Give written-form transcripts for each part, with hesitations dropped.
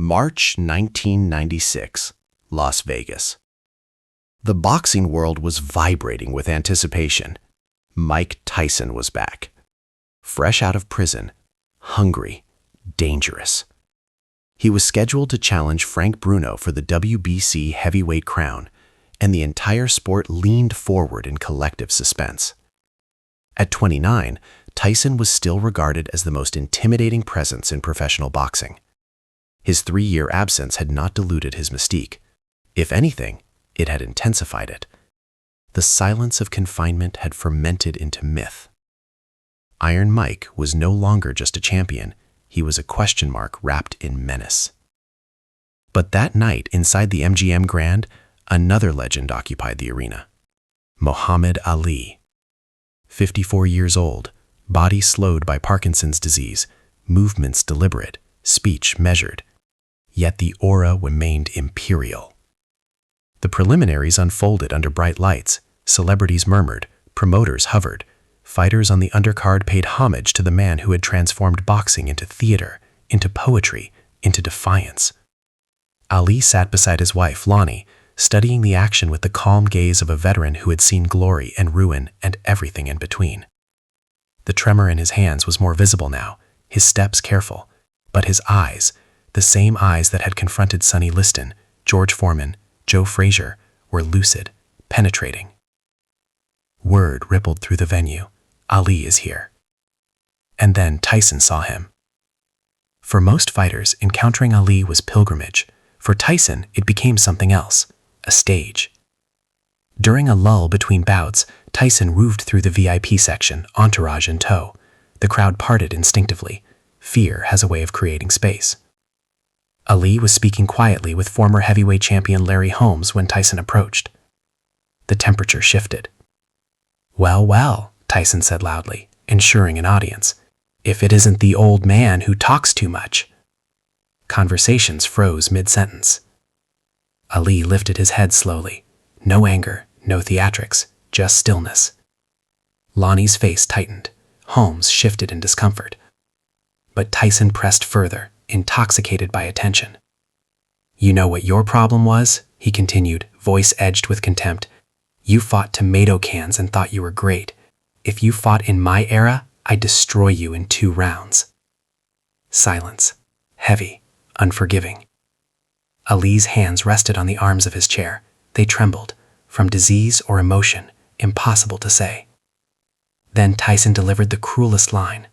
March 1996, Las Vegas. The boxing world was vibrating with anticipation. Mike Tyson was back. Fresh out of prison, hungry, dangerous. He was scheduled to challenge Frank Bruno for the WBC heavyweight crown, and the entire sport leaned forward in collective suspense. At 29, Tyson was still regarded as the most intimidating presence in professional boxing. His 3-year absence had not diluted his mystique. If anything, it had intensified it. The silence of confinement had fermented into myth. Iron Mike was no longer just a champion, he was a question mark wrapped in menace. But that night, inside the MGM Grand, another legend occupied the arena. Muhammad Ali. 54 years old, body slowed by Parkinson's disease, movements deliberate, speech measured. Yet the aura remained imperial. The preliminaries unfolded under bright lights, celebrities murmured, promoters hovered, fighters on the undercard paid homage to the man who had transformed boxing into theater, into poetry, into defiance. Ali sat beside his wife, Lonnie, studying the action with the calm gaze of a veteran who had seen glory and ruin and everything in between. The tremor in his hands was more visible now, his steps careful, but his eyes, the same eyes that had confronted Sonny Liston, George Foreman, Joe Frazier, were lucid, penetrating. Word rippled through the venue, Ali is here. And then Tyson saw him. For most fighters, encountering Ali was pilgrimage. For Tyson, it became something else, a stage. During a lull between bouts, Tyson moved through the VIP section, entourage in tow. The crowd parted instinctively. Fear has a way of creating space. Ali was speaking quietly with former heavyweight champion Larry Holmes when Tyson approached. The temperature shifted. "Well, well," Tyson said loudly, ensuring an audience. "If it isn't the old man who talks too much." Conversations froze mid-sentence. Ali lifted his head slowly. No anger, no theatrics, just stillness. Lonnie's face tightened. Holmes shifted in discomfort. But Tyson pressed further, intoxicated by attention. "You know what your problem was?" he continued, voice edged with contempt. "You fought tomato cans and thought you were great. If you fought in my era, I'd destroy you in 2 rounds." Silence. Heavy, unforgiving. Ali's hands rested on the arms of his chair. They trembled, from disease or emotion, impossible to say. Then Tyson delivered the cruelest line.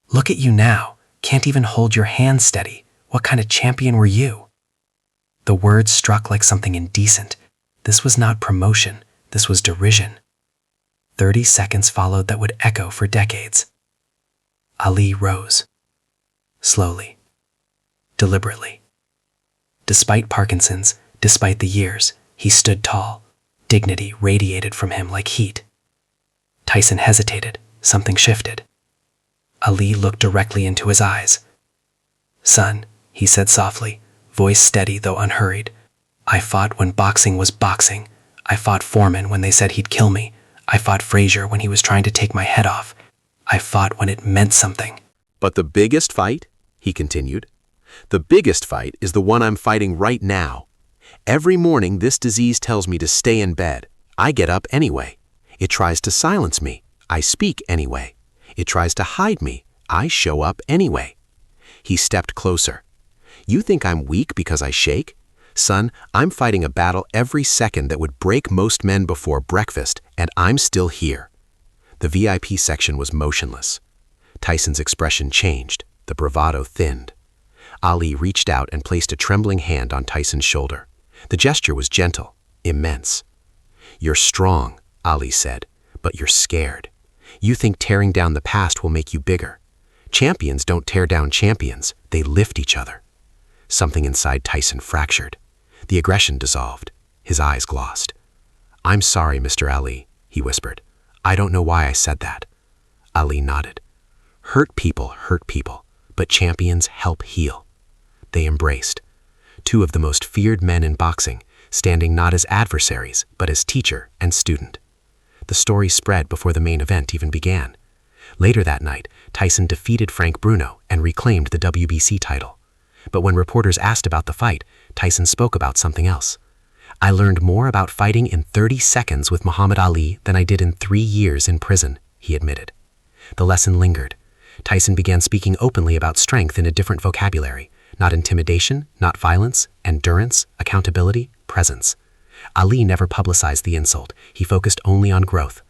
"Look at you now. Can't even hold your hand steady. What kind of champion were you?" The words struck like something indecent. This was not promotion. This was derision. 30 seconds followed that would echo for decades. Ali rose. Slowly. Deliberately. Despite Parkinson's, despite the years, he stood tall. Dignity radiated from him like heat. Tyson hesitated. Something shifted. Ali looked directly into his eyes. "Son," he said softly, voice steady though unhurried, "I fought when boxing was boxing. I fought Foreman when they said he'd kill me. I fought Frazier when he was trying to take my head off. I fought when it meant something." "But the biggest fight," he continued, "the biggest fight is the one I'm fighting right now. Every morning this disease tells me to stay in bed. I get up anyway. It tries to silence me. I speak anyway. It tries to hide me. I show up anyway." He stepped closer. "You think I'm weak because I shake? Son, I'm fighting a battle every second that would break most men before breakfast, and I'm still here." The VIP section was motionless. Tyson's expression changed. The bravado thinned. Ali reached out and placed a trembling hand on Tyson's shoulder. The gesture was gentle, immense. "You're strong," Ali said, "but you're scared. You think tearing down the past will make you bigger. Champions don't tear down champions, they lift each other." Something inside Tyson fractured. The aggression dissolved. His eyes glossed. "I'm sorry, Mr. Ali," he whispered. "I don't know why I said that." Ali nodded. Hurt people, but champions help heal." They embraced. 2 of the most feared men in boxing, standing not as adversaries, but as teacher and student. The story spread before the main event even began. Later that night, Tyson defeated Frank Bruno and reclaimed the WBC title. But when reporters asked about the fight, Tyson spoke about something else. "I learned more about fighting in 30 seconds with Muhammad Ali than I did in 3 years in prison," he admitted. The lesson lingered. Tyson began speaking openly about strength in a different vocabulary, not intimidation, not violence, endurance, accountability, presence. Ali never publicized the insult. He focused only on growth.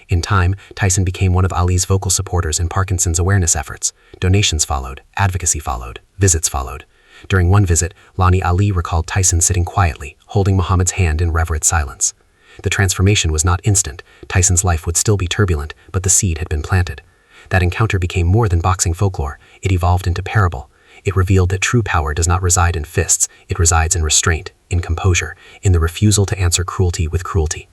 In time, Tyson became one of Ali's vocal supporters in Parkinson's awareness efforts. Donations followed, advocacy followed, visits followed. During one visit, Lani Ali recalled Tyson sitting quietly, holding Muhammad's hand in reverent silence. The transformation was not instant. Tyson's life would still be turbulent, but the seed had been planted. That encounter became more than boxing folklore. It evolved into parable. It revealed that true power does not reside in fists. It resides in restraint, in composure, in the refusal to answer cruelty with cruelty.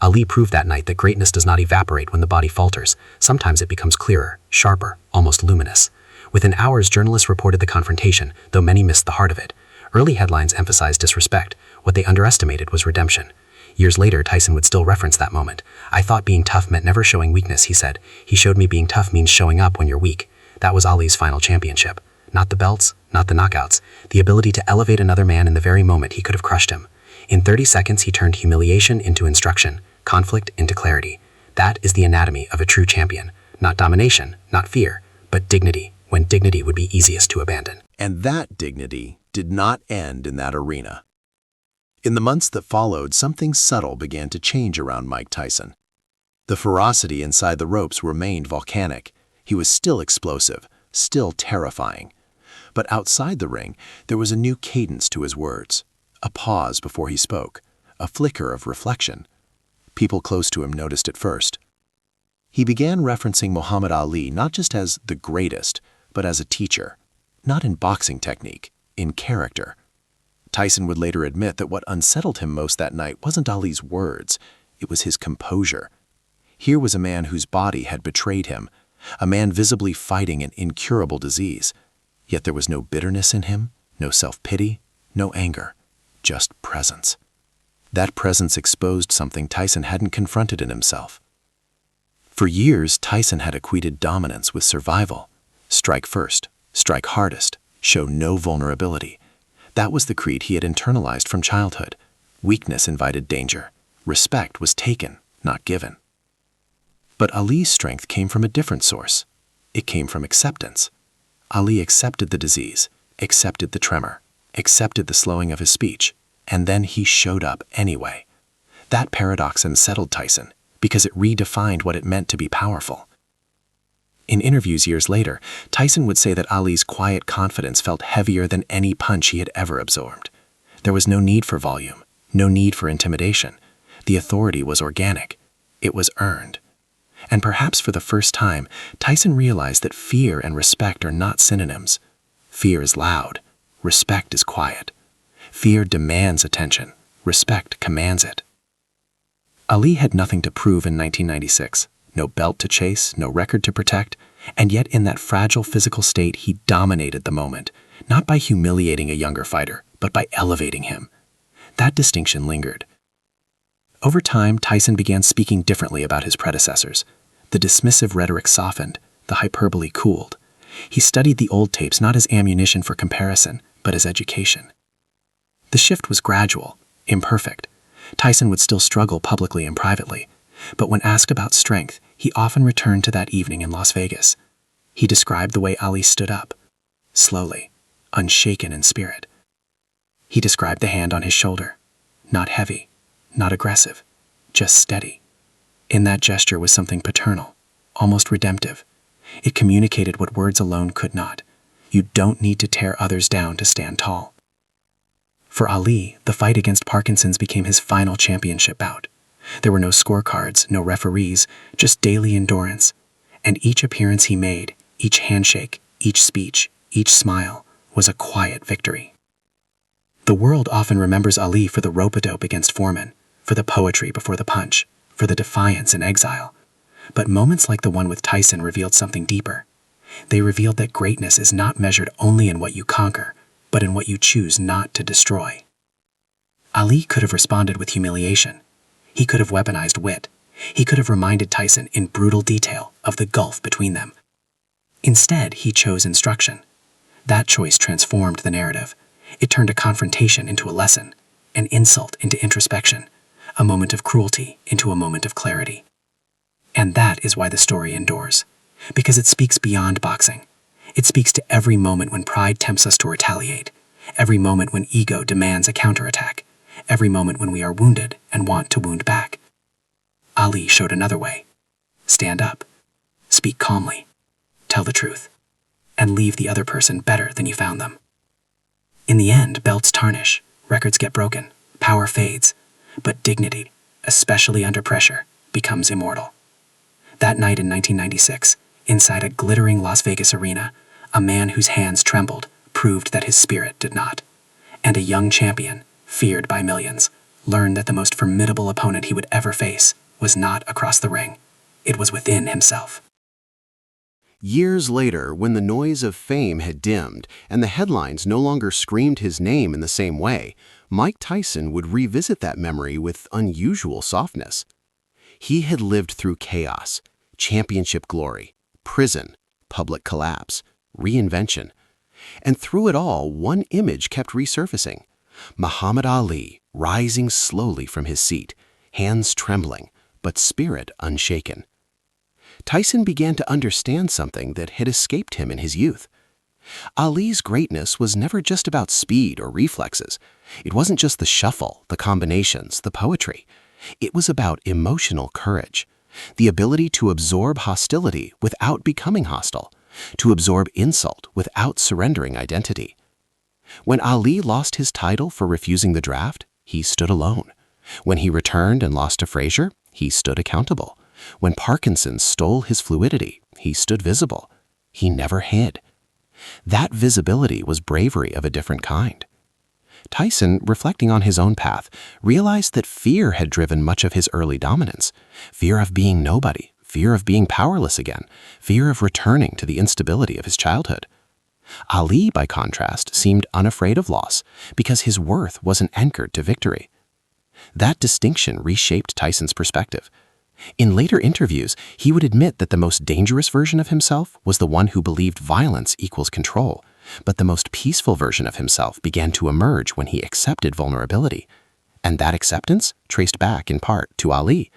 Ali proved that night that greatness does not evaporate when the body falters. Sometimes it becomes clearer, sharper, almost luminous. Within hours, journalists reported the confrontation, though many missed the heart of it. Early headlines emphasized disrespect. What they underestimated was redemption. Years later, Tyson would still reference that moment. "I thought being tough meant never showing weakness," he said. "He showed me being tough means showing up when you're weak." That was Ali's final championship. Not the belts, not the knockouts, the ability to elevate another man in the very moment he could have crushed him. In 30 seconds, he turned humiliation into instruction, conflict into clarity. That is the anatomy of a true champion. Not domination, not fear, but dignity, when dignity would be easiest to abandon. And that dignity did not end in that arena. In the months that followed, something subtle began to change around Mike Tyson. The ferocity inside the ropes remained volcanic. He was still explosive, still terrifying. But outside the ring, there was a new cadence to his words, a pause before he spoke, a flicker of reflection. People close to him noticed it first. He began referencing Muhammad Ali not just as the greatest, but as a teacher, not in boxing technique, in character. Tyson would later admit that what unsettled him most that night wasn't Ali's words, it was his composure. Here was a man whose body had betrayed him, a man visibly fighting an incurable disease. Yet there was no bitterness in him, no self-pity, no anger, just presence. That presence exposed something Tyson hadn't confronted in himself. For years, Tyson had equated dominance with survival. Strike first, strike hardest, show no vulnerability. That was the creed he had internalized from childhood. Weakness invited danger. Respect was taken, not given. But Ali's strength came from a different source. It came from acceptance. Ali accepted the disease, accepted the tremor, accepted the slowing of his speech, and then he showed up anyway. That paradox unsettled Tyson because it redefined what it meant to be powerful. In interviews years later, Tyson would say that Ali's quiet confidence felt heavier than any punch he had ever absorbed. There was no need for volume, no need for intimidation. The authority was organic. It was earned. And perhaps for the first time, Tyson realized that fear and respect are not synonyms. Fear is loud. Respect is quiet. Fear demands attention. Respect commands it. Ali had nothing to prove in 1996. No belt to chase, no record to protect, and yet in that fragile physical state he dominated the moment, not by humiliating a younger fighter, but by elevating him. That distinction lingered. Over time, Tyson began speaking differently about his predecessors. The dismissive rhetoric softened, the hyperbole cooled. He studied the old tapes not as ammunition for comparison, but as education. The shift was gradual, imperfect. Tyson would still struggle publicly and privately, but when asked about strength, he often returned to that evening in Las Vegas. He described the way Ali stood up, slowly, unshaken in spirit. He described the hand on his shoulder, not heavy, not aggressive, just steady. In that gesture was something paternal, almost redemptive. It communicated what words alone could not. You don't need to tear others down to stand tall. For Ali, the fight against Parkinson's became his final championship bout. There were no scorecards, no referees, just daily endurance. And each appearance he made, each handshake, each speech, each smile, was a quiet victory. The world often remembers Ali for the rope-a-dope against Foreman, for the poetry before the punch, for the defiance in exile. But moments like the one with Tyson revealed something deeper. They revealed that greatness is not measured only in what you conquer, but in what you choose not to destroy. Ali could have responded with humiliation. He could have weaponized wit. He could have reminded Tyson in brutal detail of the gulf between them. Instead, he chose instruction. That choice transformed the narrative. It turned a confrontation into a lesson, an insult into introspection, a moment of cruelty into a moment of clarity. And that is why the story endures, because it speaks beyond boxing. It speaks to every moment when pride tempts us to retaliate, every moment when ego demands a counterattack, every moment when we are wounded and want to wound back. Ali showed another way. Stand up, speak calmly, tell the truth, and leave the other person better than you found them. In the end, belts tarnish, records get broken, power fades, but dignity, especially under pressure, becomes immortal. That night in 1996, inside a glittering Las Vegas arena, a man whose hands trembled proved that his spirit did not. And a young champion, feared by millions, learned that the most formidable opponent he would ever face was not across the ring. It was within himself. Years later, when the noise of fame had dimmed and the headlines no longer screamed his name in the same way, Mike Tyson would revisit that memory with unusual softness. He had lived through chaos, championship glory, prison, public collapse, reinvention. And through it all, one image kept resurfacing. Muhammad Ali, rising slowly from his seat, hands trembling, but spirit unshaken. Tyson began to understand something that had escaped him in his youth. Ali's greatness was never just about speed or reflexes. It wasn't just the shuffle, the combinations, the poetry. It was about emotional courage, the ability to absorb hostility without becoming hostile, to absorb insult without surrendering identity. When Ali lost his title for refusing the draft, he stood alone. When he returned and lost to Frazier, he stood accountable. When Parkinson stole his fluidity, he stood visible. He never hid. That visibility was bravery of a different kind. Tyson, reflecting on his own path, realized that fear had driven much of his early dominance. Fear of being nobody, fear of being powerless again, fear of returning to the instability of his childhood. Ali, by contrast, seemed unafraid of loss because his worth wasn't anchored to victory. That distinction reshaped Tyson's perspective. In later interviews, he would admit that the most dangerous version of himself was the one who believed violence equals control, but the most peaceful version of himself began to emerge when he accepted vulnerability. And that acceptance traced back in part to Ali.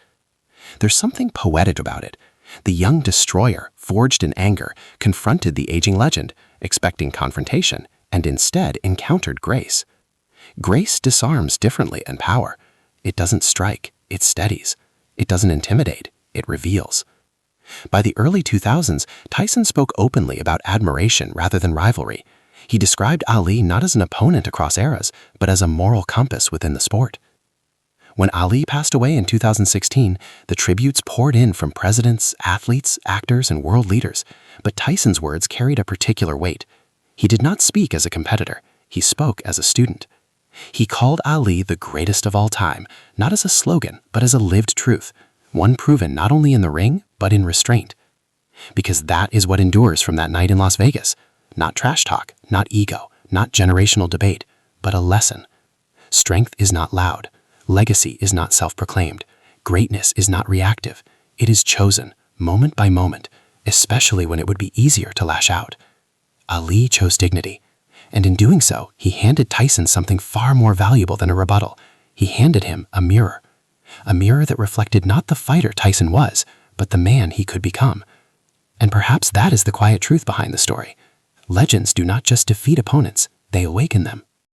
There's something poetic about it. The young destroyer, forged in anger, confronted the aging legend, expecting confrontation, and instead encountered grace. Grace disarms differently than power. It doesn't strike, it steadies. It doesn't intimidate, it reveals. By the early 2000s, Tyson spoke openly about admiration rather than rivalry. He described Ali not as an opponent across eras, but as a moral compass within the sport. When Ali passed away in 2016, the tributes poured in from presidents, athletes, actors, and world leaders, but Tyson's words carried a particular weight. He did not speak as a competitor, he spoke as a student. He called Ali the greatest of all time, not as a slogan, but as a lived truth, one proven not only in the ring, but in restraint. Because that is what endures from that night in Las Vegas. Not trash talk, not ego, not generational debate, but a lesson. Strength is not loud. Legacy is not self-proclaimed. Greatness is not reactive. It is chosen, moment by moment, especially when it would be easier to lash out. Ali chose dignity. And in doing so, he handed Tyson something far more valuable than a rebuttal. He handed him a mirror that reflected not the fighter Tyson was, but the man he could become. And perhaps that is the quiet truth behind the story. Legends do not just defeat opponents, they awaken them.